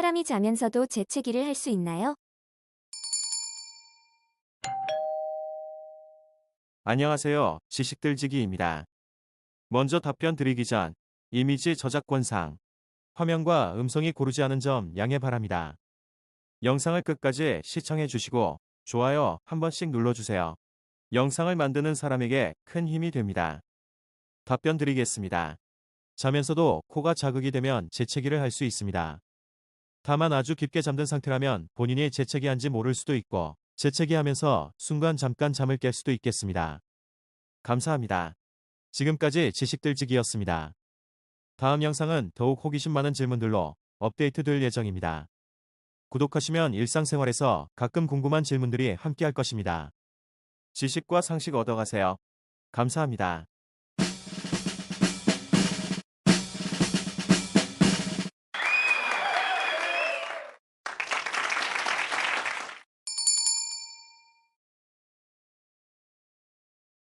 사람이 자면서도 재채기를 할 수 있나요? 안녕하세요. 지식들지기입니다. 먼저 답변 드리기 전 이미지 저작권상 화면과 음성이 고르지 않은 점 양해 바랍니다. 영상을 끝까지 시청해 주시고 좋아요 한 번씩 눌러주세요. 영상을 만드는 사람에게 큰 힘이 됩니다. 답변 드리겠습니다. 자면서도 코가 자극이 되면 재채기를 할 수 있습니다. 다만 아주 깊게 잠든 상태라면 본인이 재채기한지 모를 수도 있고 재채기하면서 순간 잠깐 잠을 깰 수도 있겠습니다. 감사합니다. 지금까지 지식들지기였습니다. 다음 영상은 더욱 호기심 많은 질문들로 업데이트될 예정입니다. 구독하시면 일상생활에서 가끔 궁금한 질문들이 함께할 것입니다. 지식과 상식 얻어가세요. 감사합니다.